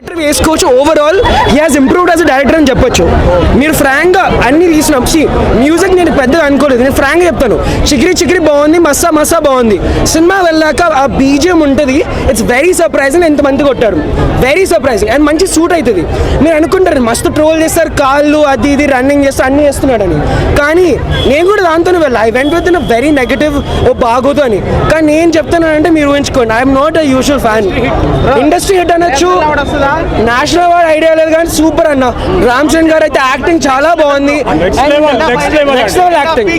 వేసుకోవచ్చు. Overall he has improved as a director అని చెప్పొచ్చు. మీరు ఫ్రాంక్గా అన్ని తీసిన మ్యూజిక్ నేను పెద్దగా అనుకోలేదు, నేను ఫ్రాంక్గా చెప్తాను. చిక్రీ చిక్రీ బాగుంది, మస్సా మస్సా బాగుంది. సినిమా వెళ్ళాక ఆ బీజిఎం ఉంటుంది, ఇట్స్ వెరీ సర్ప్రైజింగ్. ఎంతమంది కొట్టారు, వెరీ సర్ప్రైజింగ్ అండ్ మంచి సూట్ అవుతుంది. మీరు అనుకుంటారు మస్తు ట్రోల్ చేస్తారు, కాళ్ళు అది ఇది రన్నింగ్ చేస్తారు అన్నీ చేస్తున్నాడని, కానీ నేను కూడా దాంతోనే వెళ్ళా. I went with very negative ఓ బాగోదు అని. కానీ నేను చెప్తానంటే మీరు ఊహించుకోండి, I'm not a usual fan. Industry hit అనొచ్చు, నేషనల్ అవార్డ్ ఐడియా లేదు కానీ సూపర్ అన్న. రామ్ చరణ్ గారు అయితే యాక్టింగ్ చాలా బాగుంది, next level acting.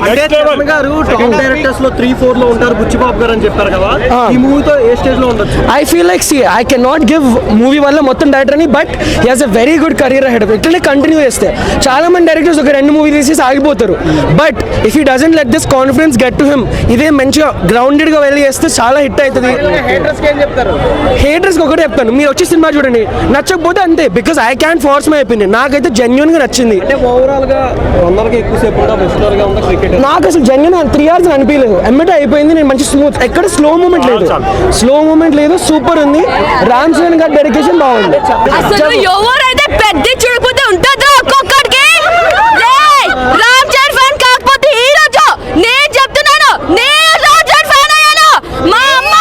I feel like I can not give movie వల్ల మొత్తం డైరెక్టర్ అని, but he has a very good career ahead. ఇట్లనే కంటిన్యూ చేస్తే చాలా మంది డైరెక్టర్స్ ఒక 2 మూవీ తీసి ఆగిపోతారు, but if he doesn't let this confidence get to him, ఇదే మంచిగా గ్రౌండెడ్ గా వెళ్ళి చేస్తే చాలా హిట్ అవుతుంది. హేటర్స్ ఒకటే చెప్తాను, మీరు వచ్చి సినిమా చూడండి, నచ్చకపోతే అంతే, because I can force my opinion. నాకైతే జెన్యున్ గా నచ్చింది. నాకు అసలు జెన్యున్ 3 hours అనిపించలేదు, ఎమ్మటే అయిపోయింది. నేను మంచి స్మూత్, ఎక్కడ స్లో మూమెంట్ లేదు, సూపర్ ఉంది. రామ్ చరణ్ గారి డెడికేషన్ బాగుంది. అసలు ఎవరైతే పెద్ద చూడకపోతే ఉంటుందో ఒక్కొక్కడికి రామ్ చరణ్ ఫ్యాన్ కాకపోతే ఈ రోజు నేను చెప్తున్నాను, నేను రామ్ చరణ్ ఫ్యాన్ అయ్యాను. మా అమ్మ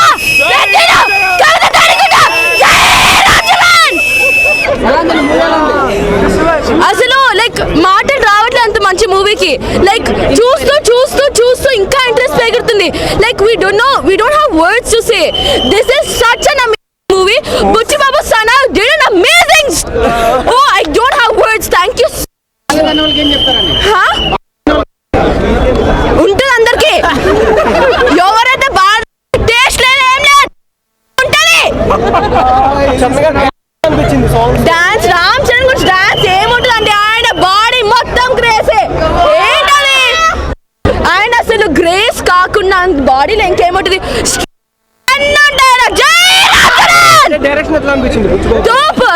అసలు లైక్ మాటలు రావట్లేదు అంత మంచి మూవీకి. లైక్ చూస్తూ చూస్తూ చూస్తూ ఇంకా ఇంట్రెస్ట్ పెరుగుతుంది. Like we don't have words to say, this is such an amazing movie. Buchi Babu Sana did an amazing. Oh I don't have words. Thank you. ఉంటుంది అందరికి, ఎవరైతే బాగా టేస్ట్ లేదు ఏం లేదు ఉంటుంది. డాన్స్ రామ్ చరణ్ గురించి డాన్స్ ఏముంటుంది అంటే ఆయన బాడీ మొత్తం గ్రేసే. ఏంటది ఆయన అసలు గ్రేస్ కాకుండా బాడీలో ఇంకేముంటుంది,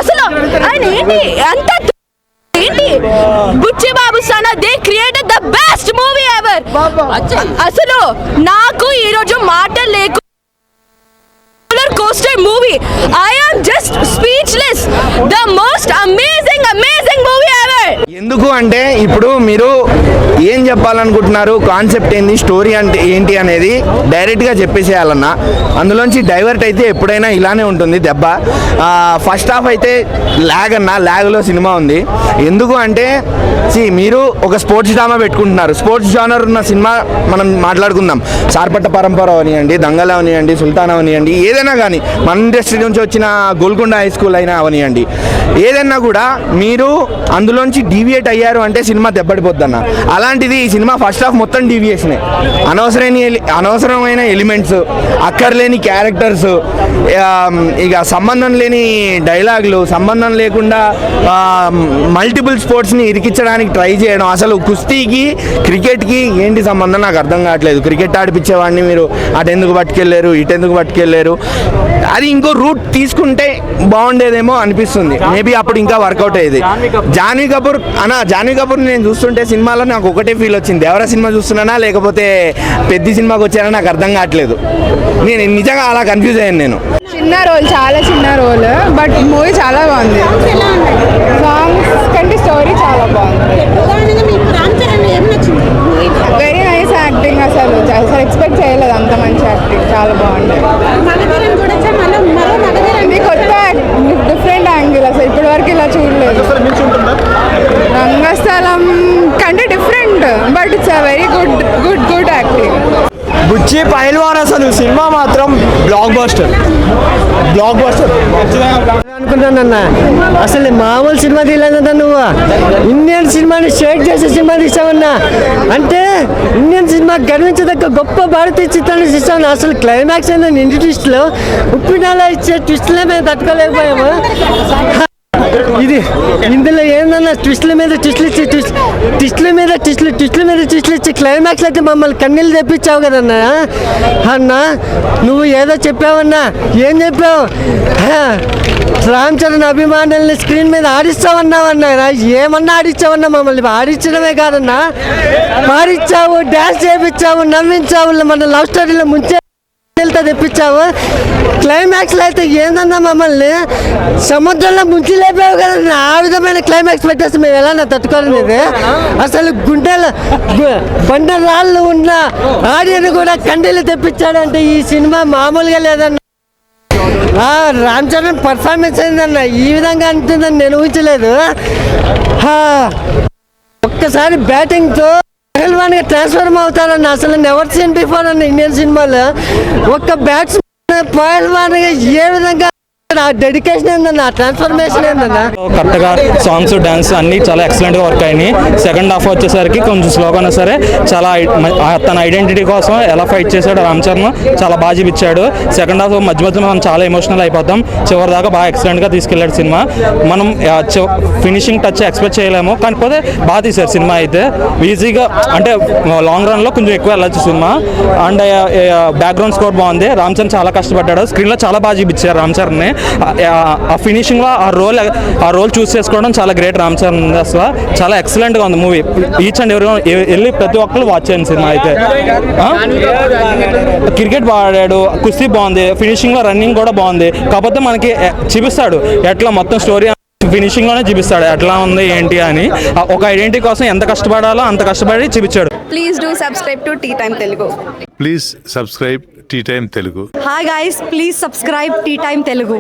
అసలు ఆయన ఏంటి అంత ఏంటి. Buchi Babu Sana they created the best movie ever. అసలు నాకు ఈరోజు మాటలు లేకు coaster movie. I am just speechless. The most amazing movie ever. ఎందుకు అంటే ఇప్పుడు మీరు ఏం చెప్పాలనుకుంటున్నారు, కాన్సెప్ట్ ఏంది, స్టోరీ అంటే ఏంటి అనేది డైరెక్ట్గా చెప్పేసేయాలన్నా. అందులోంచి డైవర్ట్ అయితే ఎప్పుడైనా ఇలానే ఉంటుంది దెబ్బ. ఫస్ట్ హాఫ్ అయితే ల్యాగ్లో సినిమా ఉంది. ఎందుకు అంటే మీరు ఒక స్పోర్ట్స్ డ్రామా పెట్టుకుంటున్నారు, స్పోర్ట్స్ జానర్ ఉన్న సినిమా మనం మాట్లాడుకుందాం. సార్పట్ట పరంపర అవనియండి, దంగల్ అవనియండి, సుల్తాన్ అవనియండి, ఏదైనా కానీ మన ఇండస్ట్రీ నుంచి వచ్చిన గోల్కొండ హై స్కూల్ అయినా అవనియండి, ఏదైనా కూడా మీరు అందులోంచి డీవియేట్ అయ్యారు అంటే సినిమా దెబ్బడిపోద్దన్న. అలాంటిది ఈ సినిమా ఫస్ట్ హాఫ్ మొత్తం డీవియేషనే. అనవసరమైన ఎలిమెంట్స్, అక్కర్లేని క్యారెక్టర్స్, ఇక సంబంధం లేని డైలాగులు, సంబంధం లేకుండా మల్టిపుల్ స్పోర్ట్స్ని ఇరికించడానికి ట్రై చేయడం. అసలు కుస్తీకి క్రికెట్కి ఏంటి సంబంధం నాకు అర్థం కావట్లేదు. క్రికెట్ ఆడిపించేవాడిని మీరు అటు ఎందుకు పట్టుకెళ్ళారు, ఇటు ఎందుకు పట్టుకెళ్ళారు, అది ఇంకో రూట్ తీసుకుంటే బాగుండేదేమో అనిపిస్తుంది. మేబీ అప్పుడు ఇంకా వర్కౌట్ అయ్యేది. జాన్వీ కపూర్ నేను చూస్తుంటే సినిమాలో నాకు ఒకటే ఫీల్ వచ్చింది, ఎవరా సినిమా చూస్తున్నానా లేకపోతే పెద్ద సినిమాకి వచ్చానా నాకు అర్థం కావట్లేదు. నేను నిజంగా అలా కన్ఫ్యూజ్ అయ్యాను. నేను చిన్న రోల్, చాలా చిన్న రోల్, బట్ మూవీ చాలా బాగుంది. సాంగ్స్ కంటే స్టోరీ చాలా బాగుంది. Very nice acting. అసలు ఎక్స్పెక్ట్ చేయలేదు అంత మంచి యాక్టింగ్, చాలా బాగుంది. ఇది కొత్త డిఫరెంట్ యాంగిల్, అసలు ఇప్పటి వరకు ఇలా చూడలేదు. రంగస్థలం కంటే different, but it's very good acting. Buchi పైల్వాన్ అసలు సినిమా మాత్రం బ్లాక్ బస్టర్ అనుకుంటానన్నా. అసలు మామూలు సినిమా తీయలేదన్నా, నువ్వు ఇండియన్ సినిమాని షేక్ చేసే సినిమా తీసావన్నా. అంటే ఇండియన్ సినిమా గర్వించదగ్గ గొప్ప భారతీయ చిత్రాన్ని తీసాను. అసలు క్లైమాక్స్ అయిన ఇంటి ట్విస్ట్లో ఉప్పినాలా ఇచ్చే ట్విస్ట్లే మేము తట్టుకోలేకపోయాము. ఇది ఇందులో ఏందన్నా ట్విస్ట్ల మీద ట్విస్ట్లు ఇచ్చి క్లైమాక్స్ అయితే మమ్మల్ని కన్నీళ్ళు తెప్పించావు కదన్నా. అన్నా నువ్వు ఏదో చెప్పావన్నా, ఏం చెప్పావు, రామ్ చరణ్ అభిమానుల్ని స్క్రీన్ మీద ఆడిస్తావన్నావన్నా. ఏమన్నా ఆడిచ్చావన్నా, మమ్మల్ని ఆడించడమే కాదన్నా, పాడిచ్చావు, డ్యాన్స్ చేయించావు, నవ్వించావు, మన లవ్ స్టోరీలో ముంచే వెళ్తా తెప్పించావు. క్లైమాక్స్లో అయితే ఏందన్నా మమ్మల్ని సముద్రంలో ముంచి లేపావు కదా, ఆ విధమైన క్లైమాక్స్ పెట్టేస్తే మేము ఎలా తట్టుకోలేదు. అసలు గుండెల బండ రాళ్ళు ఉన్న ఆడియన్ కూడా కండీలు తెప్పించాడంటే ఈ సినిమా మామూలుగా లేదన్న. రామ్ చరణ్ పర్ఫార్మెన్స్ అయిందన్న, ఈ విధంగా అంటుందని నేను ఊహించలేదు. ఒక్కసారి బ్యాటింగ్తో పహల్వాన్గా ట్రాన్స్ఫర్మ్ అవుతారన్న, అసలు నెవర్ సీన్ బిఫోర్ అన్న ఇండియన్ సినిమాలో. ఒక్క బ్యాట్స్మెన్ పహల్వాన్గా ఏ విధంగా డెడికేషన్ ఏందన్న, ట్రాన్స్ఫర్మేషన్ ఏందన్న. కరెక్ట్గా సాంగ్స్ డాన్స్ అన్నీ చాలా ఎక్సలెంట్గా వర్క్ అయినాయి. సెకండ్ హాఫ్ వచ్చేసరికి కొంచెం స్లోగా ఉన్నా సరే చాలా తన ఐడెంటిటీ కోసం ఎలా ఫైట్ చేశాడు రామ్ చరణ్ చాలా బాగా చూపించాడు. సెకండ్ హాఫ్ మధ్య మధ్యలో మనం చాలా ఎమోషనల్ అయిపోతాం. చివరి దాకా బాగా ఎక్సలెంట్గా తీసుకెళ్ళాడు సినిమా. మనం ఫినిషింగ్ టచ్ ఎక్స్పెక్ట్ చేయలేము, కాకపోతే బాగా తీశారు సినిమా. అయితే ఈజీగా అంటే లాంగ్ రన్లో కొంచెం ఎక్కువ వెళ్ళచ్చు సినిమా. అండ్ బ్యాక్గ్రౌండ్ స్కోర్ బాగుంది. రామ్ చరణ్ చాలా కష్టపడ్డాడు. స్క్రీన్లో చాలా బాగా చూపించారు రామ్ చరణ్ని. ఆ ఫినిషింగ్లో ఆ రోల్ చూస్ చేసుకోవడం చాలా గ్రేట్ రామ్ చరణ్. అసలు చాలా ఎక్సలెంట్గా ఉంది మూవీ. ఈచ్ అండ్ ఎవరి వెళ్ళి ప్రతి ఒక్కరు వాచ్ చేయండి సినిమా. అయితే క్రికెట్ బాగా ఆడాడు, కుస్తీ బాగుంది, ఫినిషింగ్లో రన్నింగ్ కూడా బాగుంది. కాకపోతే మనకి చూపిస్తాడు ఎట్లా మొత్తం స్టోరీ ఫినిషింగ్లోనే చూపిస్తాడు ఎట్లా ఉంది ఏంటి అని. ఒక ఐడెంటిటీ కోసం ఎంత కష్టపడాలో అంత కష్టపడి చూపించాడు. Please do subscribe to Tea Time Telugu. Please subscribe Tea Time Telugu. Hi guys, please subscribe Tea Time Telugu.